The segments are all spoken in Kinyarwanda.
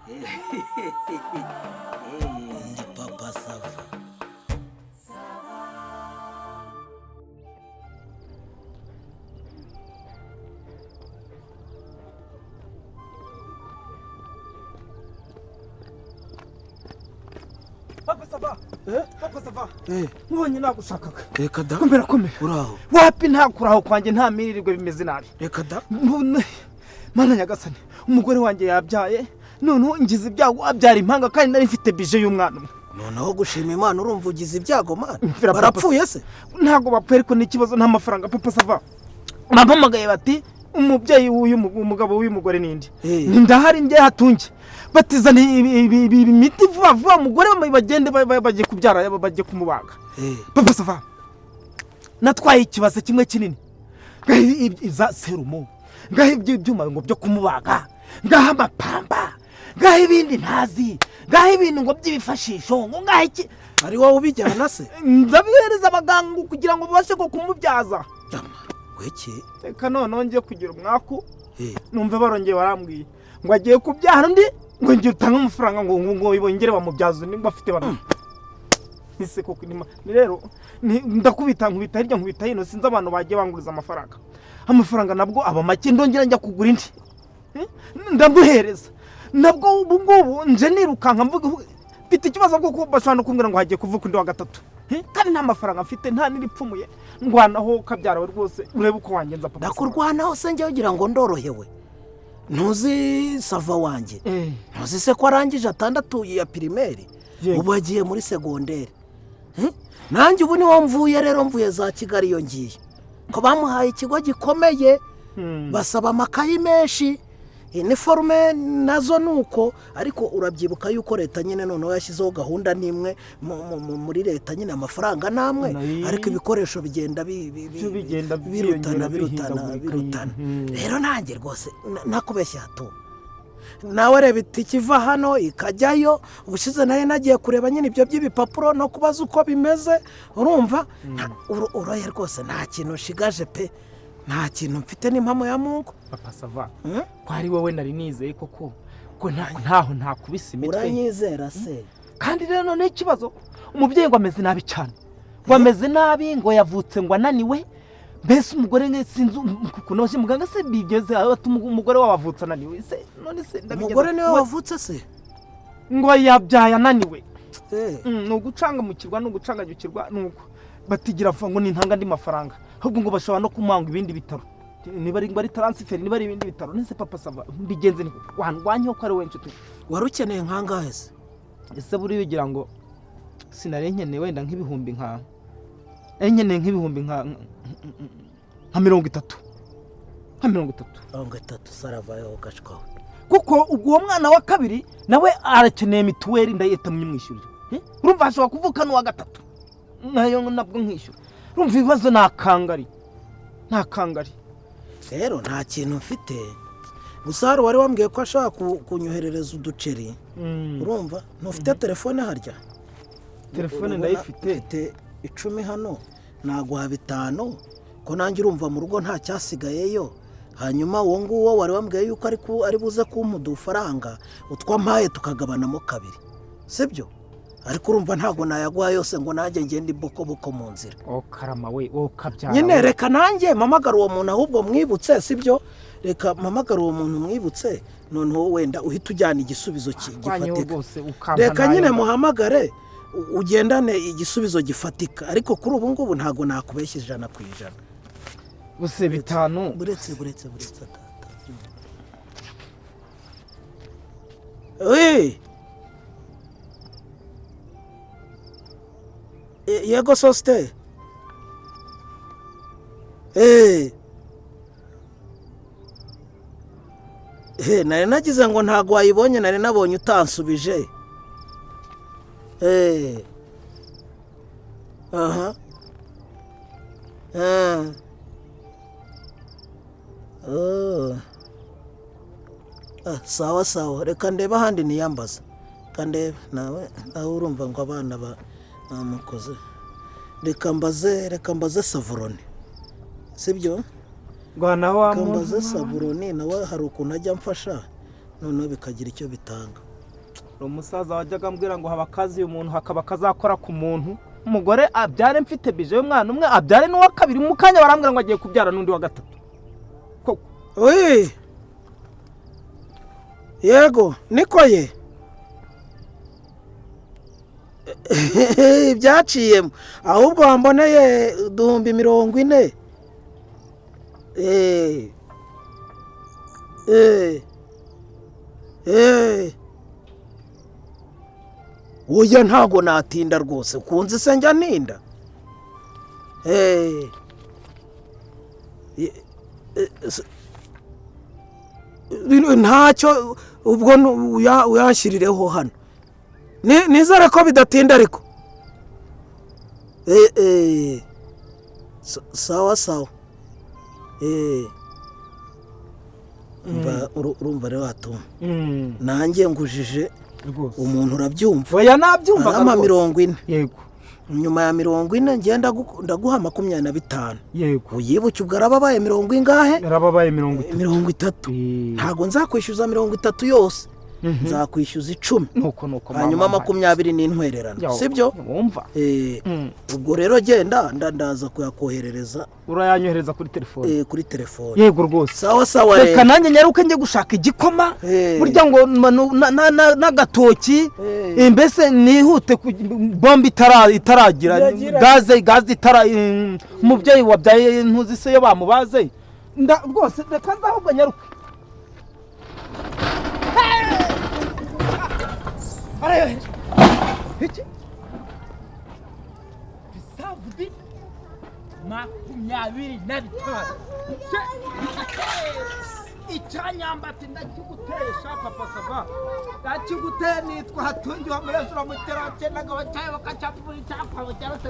Ndi Papa Sava. Papa Sava. Papa Sava. Nkubonye nagushakaga. Reka da. Komera. Uraho. Wapi ntakuraho kwanjye nta miririrwe bimeze nabi. Reka da. Mana nyagasani, umugore wanjye yabyaye, noneho ngize ibyago abyara impanga kandi nari mfite bije y'umwana umwe. Noneho gushima Imana urumva ugize ibyago mana. Mfira Barapfuye se? Ntago bapfuye ariko n'ikibazo nta mafaranga. Papa Sava. Bampamagaye bati umubyeyi w'uyu umugabo w'uyu mugore nindi. Ndahari njye hatunge. Batizana imiti vuba umugore bagende bagiye kubyara bagiye kumubaga. Papa Sava. Natwaye ikibazo kimwe kinini. Iza serumo. Ngaho ibyuma ngo byo kumubaga, ngaho amapamba, ngaho ibindi ntazi, ngaho ibintu ngo by'ibifashisho, ngo ngaho iki ari wowe ubijyana se? Ndabihereza abaganga kugira ngo babashe ko kumubyaza. Weki Reka none ngiye kugira umwaku, numve barongeye barambwiye ngo agiye kubyara undi, ngo ngiye utanga amafaranga ngo ibongere bamubyaza undi ngo afite bana. Nise koko ni rero ndakubita nkubita hirya nkubita hino, sinzi abantu bagiye banguriza amafaranga nabwo aba make, ndongera njya kugura indi ndamuhereza nabwo ubu ngubu nje nirukanka mvuga mfite ikibazo bwo bashobora kumbwira ngo hagiye kuvuka undi wa gatatu, kandi nta mafaranga mfite nta niripfumuye ndwanaho kabyarawe rwose urebe uko wangenza. Papa ndakurwanaho se njye ugira ngo ndorohewe. Ntuzi Sava wanjye, ntuzi se ko arangije 6 ya primaire, ubu agiye muri segondere. Nanjye ubu niwo mvuye rero, mvuye za Kigali iyo ngiye ko bamuhaye ikigo gikomeye, basaba amakayi menshi, uniforme nazo nuko, ariko urabyibuka yuko leta nyine noneho yashyizeho gahunda nimwe muri leta nyine amafaranga namwe, ariko ibikoresho bigenda birutana. Rero nanjye rwose nakubeshya hato nawe reba ikiva hano ikajyayo. Ubushize nayo nagiye kureba nyine ibyo by'ibipapuro no kubaza uko bimeze, urumva uroye rwose nta kintu ushigaje pe, nta kintu mfite n'impamo ya Mungu. Papa Sava, ko ari wowe nari nizeye koko ko ntaho ntakubise imitwe. Uranyizera se? Kandi rero none ikibazo umubyeyi ngo ameze nabi cyane, ngo ameze nabi, ngo yavutse ngo ananiwe. Mbese umugore sinzi kunoje muganga se bigeze atuma umugore wabavutse ananiwe se? None se umugore niwe wavutse se ngo yabyaye ananiwe? No gucanga mukirwa no gucanganyukirwa nuko batigira ngo ni ntanga ndi mafaranga, ahubwo ngo bashobora no kumanga ibindi bitaro, niba ari transfer, niba ari ibindi bitaro. Nese Papa Sava mbigenze ni wanwanyeho ko ari we nshuti. Warukeneye nkangahe se? Ese buri bigira ngo sinarenkeneye wenda nk'ibihumbi enkeneye nk'ibihumbi nka 30. 30 saravayo gashwaho. Kuko ubwo mwana wa kabiri nawe arakeneye mituweli ndayeta mwishyurira. Urumva ashobora kuvuka no wa gatatu, nayo nabwo nkishyura. Urumva ibibazo nakangari. Rero nta kintu mfite. Gusa hari wari wambwiye ko ashaka kunyoherereza uduceri. Urumva ntufite telefone harya? Telefone ndayifite 10 hano, naguha 5 ko nanjye urumva mu rugo nta cyasigayeyo. Hanyuma uwo nguwo wari wambwiye yuko ari buze kumudu faranga utwampaye tukagabanamo 2, sibyo? Ariko urumva ntago nayaguha yose ngo nanjye ngende boko mu nzira. Karama we kabyara nyine. Reka nanjye mamagara uwo muntu ahubwo mwibutse, sibyo? Reka mamagara uwo muntu mwibutse, noneho wenda uhita ujyana igisubizo gifatika. Reka nyine muhamagare ugendane igisubizo gifatika, ariko kuri ubu ngubu ntago nakubeshya 100%. Buse 5 buretse yego soste. Nari nagize ngo ntago wayibonye, nari nabonye utansubije. Aha. Sawa reka ndeba handi niyambaza. Kandebe nawe urumva ngo abana bamukoze. Reka mbaze Savroni, sibyo? Rwanaho kambaze Savroni nawe hari ukuntu ajya mfasha, noneho bikagira icyo bitanga. umusaza wajyaga ambwira ngo haba akazi umuntu hakaba kazakora ku muntu umugore abyare mfite bije y'umwana umwe abyare n'uwa kabiri mu kanya barambwira ngo agiye kubyara n'undi wa gatatu yego niko ye byaciyemo ahubwo wamboneye 40,000 oya ntago natinda rwose kunze se njya ninda ntacyo ubwo uyashyirireho hano nizere ko bidatinda ariko sawa sawa urumva rero watuma nanjye ngujije umuntu urabyumva oya nabyumva arama 40 yego nyuma ya 40 ngenda ndaguha 25 yego uyibuke ubwo arababaye 40 ingahe arababaye 30 ntago nzakwishyuza 30 yose nzakwishyuza 10 nuko hanyuma 20 n'intwererano sibyo wumva ubwo rero genda ndaza kuyakoherereza urayanyohereza kuri telefone kuri telefone yego rwose sawa sawa reka nanjye nyaruke njye gushaka igikoma burya ngo n'agatoki mbese nihute bombe itaragira gaze itara umubyeyi wabyaye ntuzi se yo bamubaze rwose reka nzahubwo nyaruke arayoheje iki bisavudi 25 icyanyambati ndakigutesha papa sava ndakiguteye nitwa hatungi wa murezura mutera cyendaga bacaye bakacapura icyakwa cyarose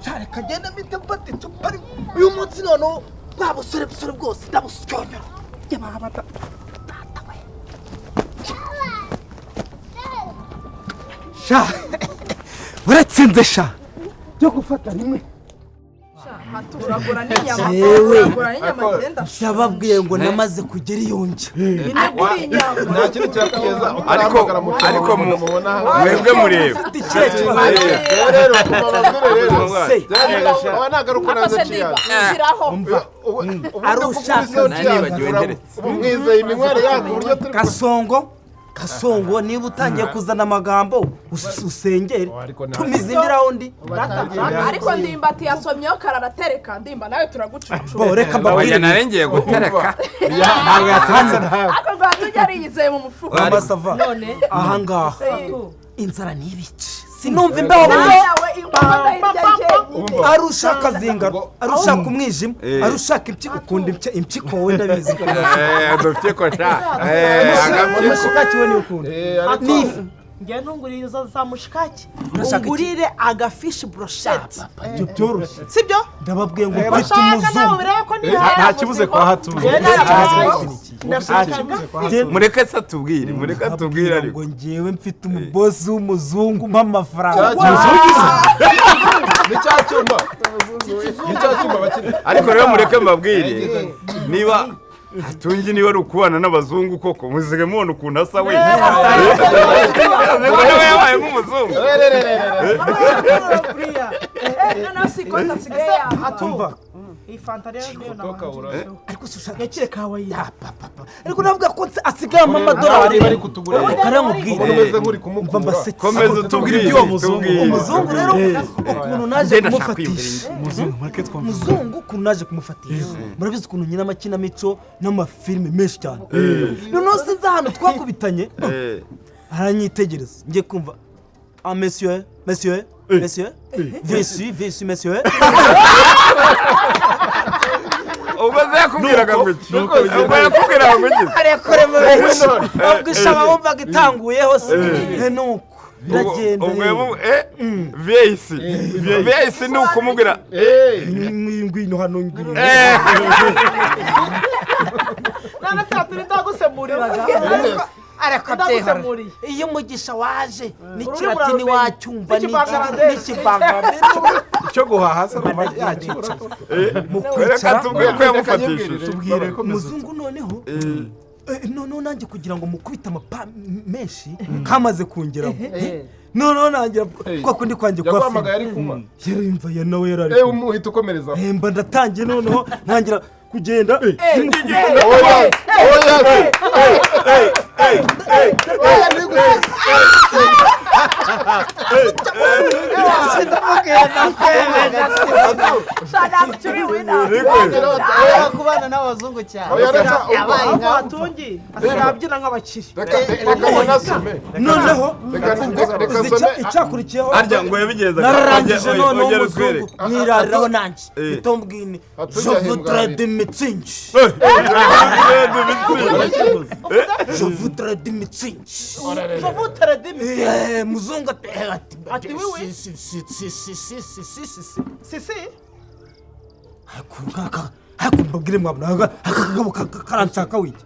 cyare kagenda mite mbati tupari uyu munsi none bwabusore bwose ndabusyonyora yababata sha uratsinze sha byo gufata rimwe turagura n'inyama yababwiye ngo namaze kugera iyonje nta kintu cyakugeza ariko mwebwe mureba rero aba nagaruka naza cyane arushaka umwizeye iminywere yako uburyo turi Kasongo niba utangiye kuzana amagambo usengere tumize indi raundi ariko ndimbati yasomyeho kararatereka ndimba nawe turagucucura reka mbabwire narengeye gutereka ntabwo yatanze ariko rwatujya ariyizeye mu mufuka amasava ahangaha inzara n'ibice sinumva imbeho nawe inkono y'irya arushaka zingaro arushaka umwijima arushaka ukunda impyiko wowe ndabizi agapyiko sha mushikaki we ni ukunda nifu ngiye ntunguririza za mushikaki ungurire agafishi brochette ibyo byoroshye sibyo ndababwiye ngo mfite umuzungu nta kibuze kwa hatuye mureke se atubwire ariko ngo ngewe mfite umubosi w'umuzungu mpa amafaranga ariko rero mureke mbabwire niba hatungi niba ari ukubana n'abazungu koko muzige mubona ukuntu asa we yabaye nk'umuzungu hatumva iyi fanta rero niyo nabanje ariko sushaka yakire kawa ya papa ariko navuga ko asigaye amadolari bari kutugura karamubwira umeze nk'uri kumukura komeza tubwire ibyo umuzungu rero ukuntu naje kumufatisha umuzungu ukuntu naje kumufatisha murabizi ukuntu nyina amakinamico n'amafilime menshi cyane noneho sinzi ahantu twakubitanye aranyitegereza ngiye kumva monsieur Viens, monsieur. umaze yakubwiraga ngo iki yakubwiraga ngo iki arekore mu ubwishaba bumvaga itanguyeho se nuko ndagenda VIC ni ukumubwira ngwino hano ngwino nana saturi ndagusemuriraga ariko ndagusemuriye iyo umugisha waje n'ikiratini wacyumva n'ikibanga icyo guhaha se reka tubwire ko yamufatishije muzungu noneho noneho nanjye kugira ngo mukubite amapa menshi kamaze kongeraho noneho nanjye kwa kundi kwanjye kwa yakwamagaye ari kunywa yumva ya nawe yarari umuhita ukomereza mba ndatangiye noneho ntangira kugenda kubana n'abazungu cyane atungi asigabyina nk'abakiri noneho icyakurikiyeho arya ngo yabigenza nararangije noneho umuzungu mwirariraho nanjye bitombwini je voudrais de mitsingi je voudrais de mitsingi muzungu ati wiwi sisi haku mbabwire mwabona akagabo karanshaka wiki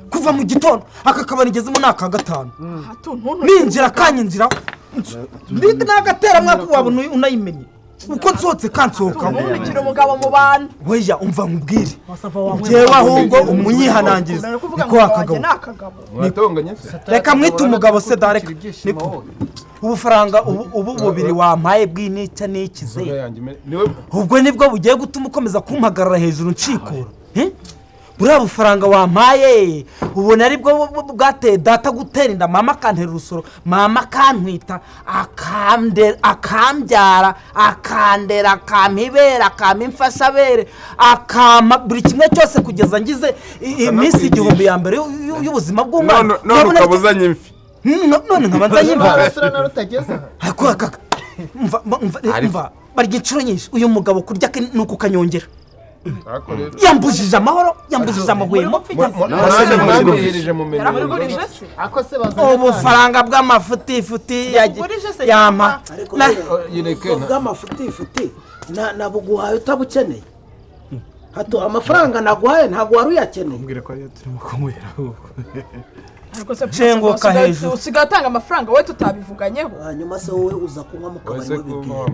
kuva mu gitondo akakabanigezemo naka gatanu ninjira kanyinjira ndi nagatera mwako wabona unayimenye uko nsohotse kansohoka ubunikira umugabo mu bantu weya umva nkubwire jewe ahubwo umunyihanangiriza niko akagabo mwatonganye reka mwite umugabo se dareka niko ubufaranga ubu bubiri wampaye bw'inica n'ikize ubwo nibwo bugiye gutuma ukomeza kumpagarara hejuru ncikura buriya bufaranga wampaye ubona aribwo bwateye data gutera inda mama akantera urusoro mama akantwita akambyara akandera akampibera akampimfashabere akama buri kimwe cyose kugeza ngize iminsi 1000 ya mbere y'ubuzima bw'umwana none ukabuzanye imfi none nkabanzanye imva arasura na rutageza mva barya inshuro nyinshi uyu mugabo kurya nuko kanyongera yambujije amahoro yambujije amahwemo ubufaranga bw'amafutifuti yampa bw'amafutifuti nabuguhaye utabukeneye hato amafaranga naguhaye ntabwo wari uyakeneye mbwire ko ariyo turimo kunywera cenguka hejuru usigaye atanga amafaranga wowe tutabivuganyeho hanyuma se wowe uza kunywa mu kabari wabibwiye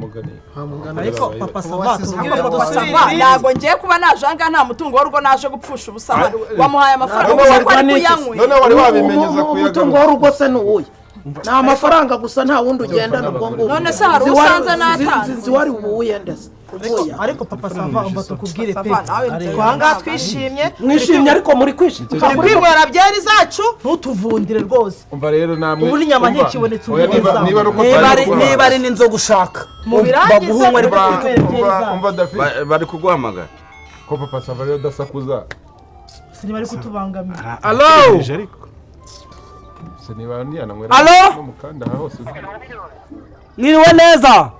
ariko papa sava ntabwo ngiye kuba naje ahangaha nta mutungo w'urugo naje gupfusha ubusa wamuhaye amafaranga gusa ko ari kuyanywe none wari wabimenyeza umutungo w'urugo se ni uwuhe ni amafaranga gusa nta wundi ugendana ubwo ngubwo none se hari usanze n'atanze nzi wari uwuye ndetse ariko papa sava umva tukubwire pe twanga twishimye mwishimye ariko muri kwishimye turi kwinywera byari zacu ntutuvundire rwose umva rero namwe ubu n'inyama ntikibonetse niba ari n'inzoga ushaka mubirangize umva dafi bari kuguhamagara ko papa sava rero dasakuza sinibari kutubangamira allo siniba niyanamwe allo mukanda hose mwiriwe neza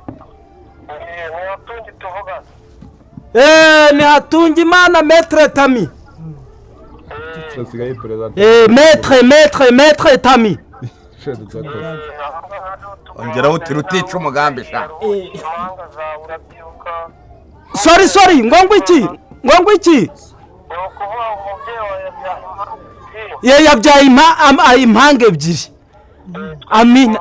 ni hatunga imana maître Tami sigaye perezida maître Tami ongeraho uti rutica umugambi sha sorry ngo iki ye yabyaye impanga ebyiri amina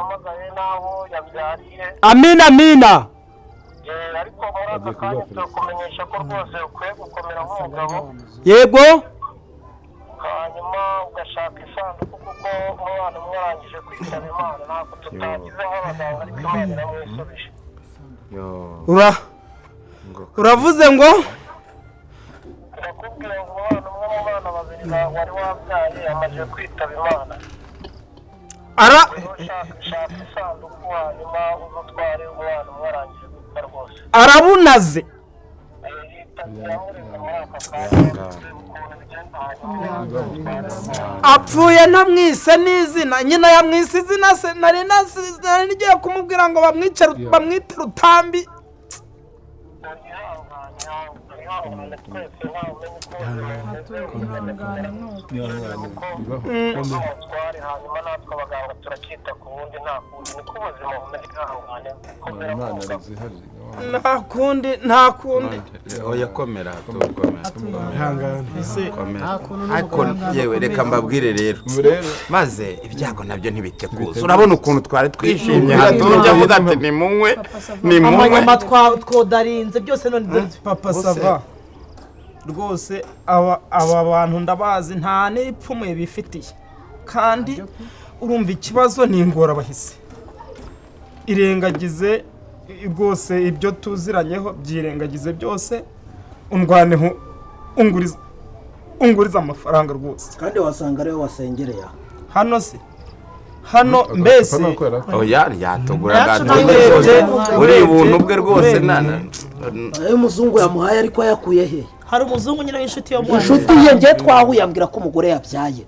ariko muri aka kanya turakumenyesha ko rwose ukwiye gukomera nk'umugabo yego hanyuma ugashaka isanduku kuko umwana umwarangije kwitaba imana ntabwo tutagize nk'abaganga ariko imana iramwisubije uravuze ngo ndakubwira ngo umwana umwe mu bana babiri wari wabyaye amaze kwitaba imana shaka isanduku hanyuma uzutware umwana umwarangije gupfa rwose arabunaze apfuye ntamwise n'izina nyina yamwise izina se nari ngiye kumubwira ngo bamwite Rutambi hanyuma natwe abaganga turakita ku wundi nta kundi niko ubuzima bumeze nta kundi oya komera ariko yewe reka mbabwire rero maze ibyago nabyo ntibiteguza urabona ukuntu twari twishimye hatunjya avuga ati nimunywe amanyama twodarinze byose none papa sava rwose aba bantu ndabazi nta n'ipfumuye bifitiye kandi urumva ikibazo ni ingorabahizi irengagize rwose ibyo tuziranyeho byirengagize byose undwaneho unguriza amafaranga rwose kandi wasanga ariwe wasengereye hano se hano mbese oya yatugura gatunze rwose uri ubuntu bwe rwose ayo muzungu yamuhaye ariko yakuye he hari umuzungu nyine w'inshuti yo mu inshuti ye ngiye twahuye ambwira ko umugore yabyaye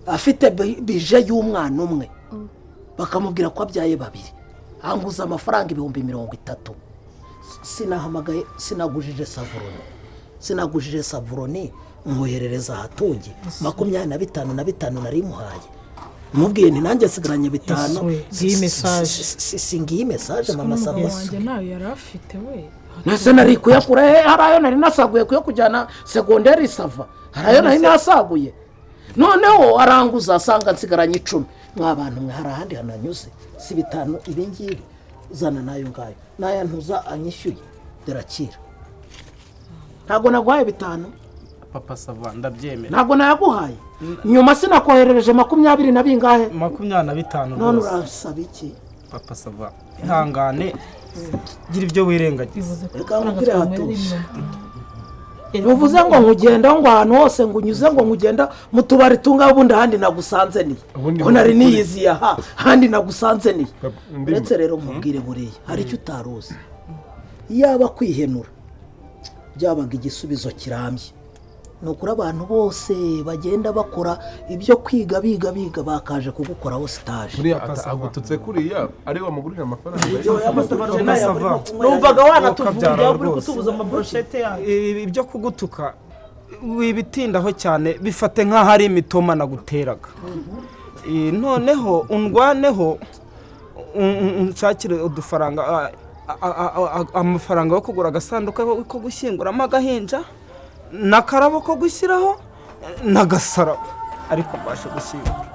afite bije y'umwana umwe bakamubwira ko abyaye babiri anguza amafaranga 30,000 sinahamagaye sinagujije savuroni mwoherereza ahatungi 25 nari muhaye mubwiye ni nanjye sigaranye 5 singiye message mama Sava wanjye nayo yarafite we nase nari kuyakura harayo nari nasaguye kuyo kujyana secondaire Sava harayo nari nasaguye noneho aranguza asanga nsigaranye 10 mwabantu mwe hari ahandi hananyuze si 5 ibingibi zana nayo ngayo naya ntuza anyishyuye derakira ntago naguhaye 5 papa Sava ndabyemera ntago nayaguhaye nyuma sinakoherereje 20 na bingahe 25 none urasaba iki papa Sava ihangane gira ibyo wirengagiza reka nkubwire hatuje uvuze ngo nkugenda ngo ahantu hose ngo unyuze ngo nkugenda mu tubari tunga ubundi handi nagusanze ni ko nari niyiziye handi nagusanze ni uretse rero nkubwire buriya hari icyo utaruzi yaba kwihenura byabaga igisubizo kirambye nukuri abantu bose bagenda bakora ibyo kwiga biga bakaje kugukoraho stage buriya agututse kuriya ari wa mugurira amafaranga numvaga wanatuvugira uri kutubuza amabrochette yawe ibyo kugutuka wibitindaho cyane bifate nk'aho ari imitoma naguteraga noneho undwaneho unshakire udufaranga amafaranga yo kugura agasanduka ko gushyinguramo agahinja n'akarabo ko gushyiraho n'agasarabo ariko mbashe gushyingura